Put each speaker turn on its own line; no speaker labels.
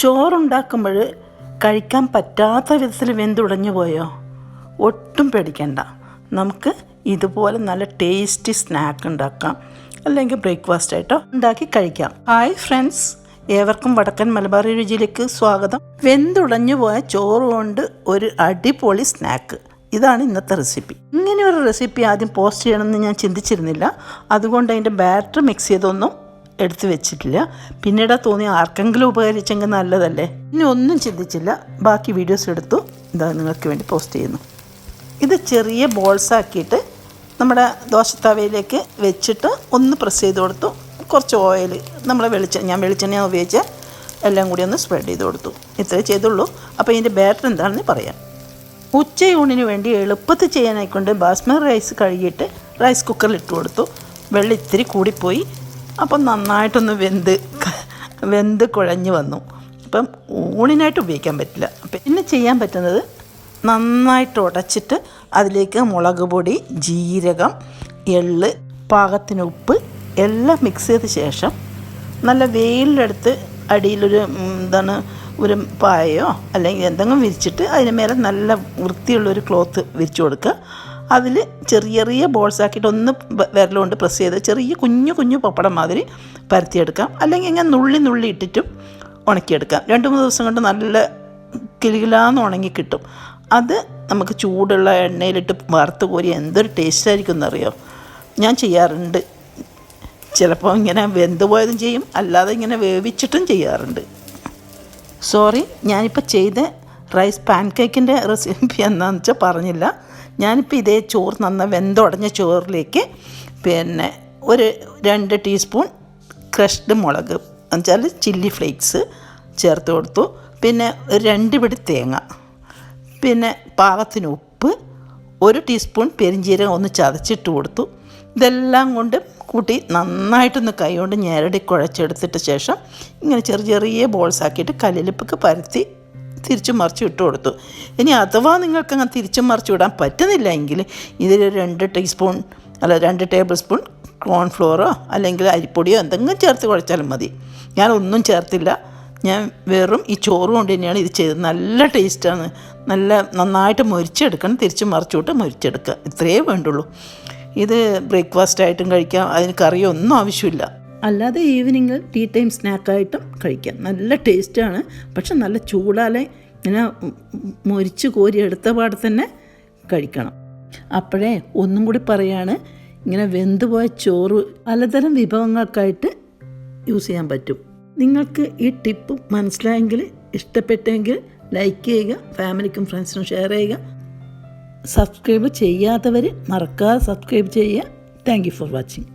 ചോറുണ്ടാക്കുമ്പോൾ കഴിക്കാൻ പറ്റാത്ത വിധത്തിൽ വെന്തുടഞ്ഞു പോയോ? ഒട്ടും പേടിക്കണ്ട. നമുക്ക് ഇതുപോലെ നല്ല ടേസ്റ്റി സ്നാക്ക് ഉണ്ടാക്കാം, അല്ലെങ്കിൽ ബ്രേക്ക്ഫാസ്റ്റ് ആയിട്ടോ ഉണ്ടാക്കി കഴിക്കാം. ഹായ് ഫ്രണ്ട്സ്, ഏവർക്കും വടക്കൻ മലബാറി രുചിയിലേക്ക് സ്വാഗതം. വെന്തുടഞ്ഞു പോയ ചോറ് കൊണ്ട് ഒരു അടിപൊളി സ്നാക്ക്, ഇതാണ് ഇന്നത്തെ റെസിപ്പി. ഇങ്ങനെ ഒരു റെസിപ്പി ആദ്യം പോസ്റ്റ് ചെയ്യണമെന്ന് ഞാൻ ചിന്തിച്ചിരുന്നില്ല. അതുകൊണ്ട് അതിൻ്റെ ബാറ്റർ മിക്സ് ചെയ്തൊന്നും എടുത്തു വെച്ചിട്ടില്ല. പിന്നീട് തോന്നി ആർക്കെങ്കിലും ഉപകരിച്ചെങ്കിൽ നല്ലതല്ലേ. ഇനി ഒന്നും ചിന്തിച്ചില്ല, ബാക്കി വീഡിയോസ് എടുത്തു ഇതാ നിങ്ങൾക്ക് വേണ്ടി പോസ്റ്റ് ചെയ്യുന്നു. ഇത് ചെറിയ ബോൾസ് ആക്കിയിട്ട് നമ്മുടെ ദോശത്തവയിലേക്ക് വെച്ചിട്ട് ഒന്ന് പ്രസ് ചെയ്ത് കൊടുത്തു. കുറച്ച് ഓയിൽ, നമ്മളെ ഞാൻ വെളിച്ചെണ്ണ ഉപയോഗിച്ച് എല്ലാം കൂടി ഒന്ന് സ്പ്രെഡ് ചെയ്ത് കൊടുത്തു. ഇത്രേ ചെയ്തുള്ളൂ. അപ്പോൾ ഇതിൻ്റെ ബാറ്റർ എന്താണെന്ന് പറയാം. ഉച്ചയൂണിന് വേണ്ടി എളുപ്പത്തിൽ ചെയ്യാനായിക്കൊണ്ട് ബാസ്മതി റൈസ് കഴുകിയിട്ട് റൈസ് കുക്കറിൽ ഇട്ട് കൊടുത്തു. വെള്ളം ഇത്തിരി കൂടിപ്പോയി. അപ്പം നന്നായിട്ടൊന്ന് വെന്ത് കുഴഞ്ഞ് വന്നു. അപ്പം ഊണിനായിട്ട് ഉപയോഗിക്കാൻ പറ്റില്ല. പിന്നെ ചെയ്യാൻ പറ്റുന്നത് നന്നായിട്ട് ഉടച്ചിട്ട് അതിലേക്ക് മുളക് പൊടി, ജീരകം, എള്ള്, പാകത്തിന് ഉപ്പ് എല്ലാം മിക്സ് ചെയ്ത ശേഷം നല്ല വെയിലെടുത്ത് അടിയിലൊരു ഒരു പായയോ അല്ലെങ്കിൽ എന്തെങ്കിലും വിരിച്ചിട്ട് അതിന് മേലെ നല്ല വൃത്തിയുള്ളൊരു ക്ലോത്ത് വിരിച്ചു കൊടുക്കുക. അതിൽ ചെറിയ ചെറിയ ബോൾസ് ആക്കിയിട്ട് ഒന്ന് വിരലുകൊണ്ട് പ്രസ് ചെയ്ത് ചെറിയ കുഞ്ഞു പപ്പടം മാതിരി പരത്തിയെടുക്കാം. അല്ലെങ്കിൽ ഇങ്ങനെ നുള്ളി ഇട്ടിട്ടും ഉണക്കിയെടുക്കാം. 2-3 ദിവസം കൊണ്ട് നല്ല കിലുകിലാന്ന് ഉണങ്ങി കിട്ടും. അത് നമുക്ക് ചൂടുള്ള എണ്ണയിലിട്ട് വറുത്ത് കോരി എന്തൊരു ടേസ്റ്റായിരിക്കും എന്നറിയോ. ഞാൻ ചെയ്യാറുണ്ട്. ചിലപ്പോൾ ഇങ്ങനെ വെന്ത് പോയതും ചെയ്യും, അല്ലാതെ ഇങ്ങനെ വേവിച്ചിട്ടും ചെയ്യാറുണ്ട്. സോറി, ഞാനിപ്പോൾ ചെയ്ത റൈസ് പാൻ കേക്കിൻ്റെ റെസിപ്പി എന്താണെന്ന് വെച്ചാൽ പറഞ്ഞില്ല. ഞാനിപ്പോൾ ഇതേ ചോറ് വെന്തുടഞ്ഞ ചോറിലേക്ക് പിന്നെ ഒരു 2 ടീസ്പൂൺ ക്രഷ്ഡ് മുളക് എന്നുവെച്ചാൽ ചില്ലി ഫ്ലേക്സ് ചേർത്ത് കൊടുത്തു. പിന്നെ 2 പിടി തേങ്ങ, പിന്നെ പാകത്തിന് ഉപ്പ്, 1 ടീസ്പൂൺ പെരിഞ്ജീരകം ഒന്ന് ചതച്ചിട്ട് കൊടുത്തു. ഇതെല്ലാം കൊണ്ട് കൂട്ടി നന്നായിട്ടൊന്ന് കൈകൊണ്ട് ഞെരടി കുഴച്ചെടുത്തിട്ട് ശേഷം ഇങ്ങനെ ചെറിയ ബോൾസ് ആക്കിയിട്ട് കല്ലിലിപ്പൊക്കെ പരത്തി തിരിച്ചും മറിച്ചും ഇട്ട് കൊടുത്തു. ഇനി അഥവാ നിങ്ങൾക്ക് അങ്ങനെ തിരിച്ചും മറിച്ചും ഇടാൻ പറ്റുന്നില്ല എങ്കിൽ ഇതിൽ 2 ടേബിൾ സ്പൂൺ കോൺഫ്ലോറോ അല്ലെങ്കിൽ അരിപ്പൊടിയോ എന്തെങ്കിലും ചേർത്ത് കുഴച്ചാലും മതി. ഞാനൊന്നും ചേർത്തില്ല. ഞാൻ വെറും ഈ ചോറ് കൊണ്ട് തന്നെയാണ് ഇത് ചെയ്തത്. നല്ല ടേസ്റ്റാണ്. നന്നായിട്ട് മൊരിച്ചെടുക്കണം, തിരിച്ചും മറിച്ചോട്ട് മൊരിച്ചെടുക്കുക. ഇത്രയേ വേണ്ടുള്ളൂ. ഇത് ബ്രേക്ക്ഫാസ്റ്റ് കഴിക്കാം. അതിന് കറിയൊന്നും ആവശ്യമില്ല. അല്ലാതെ ഈവനിങ് ടീ ടൈം സ്നാക്കായിട്ടും കഴിക്കാം. നല്ല ടേസ്റ്റാണ്. പക്ഷെ നല്ല ചൂടാലെ ഇങ്ങനെ മൊരിച്ച് കോരി എടുത്ത പാടെ തന്നെ കഴിക്കണം. അപ്പോഴേ ഒന്നും കൂടി പറയാണ്, ഇങ്ങനെ വെന്തുപോയ ചോറ് പലതരം വിഭവങ്ങൾക്കായിട്ട് യൂസ് ചെയ്യാൻ പറ്റും. നിങ്ങൾക്ക് ഈ ടിപ്പ് മനസ്സിലായെങ്കിൽ, ഇഷ്ടപ്പെട്ടെങ്കിൽ ലൈക്ക് ചെയ്യുക, ഫാമിലിക്കും ഫ്രണ്ട്സിനും ഷെയർ ചെയ്യുക. സബ്സ്ക്രൈബ് ചെയ്യാത്തവർ മറക്കാതെ സബ്സ്ക്രൈബ് ചെയ്യുക. Thank you for watching.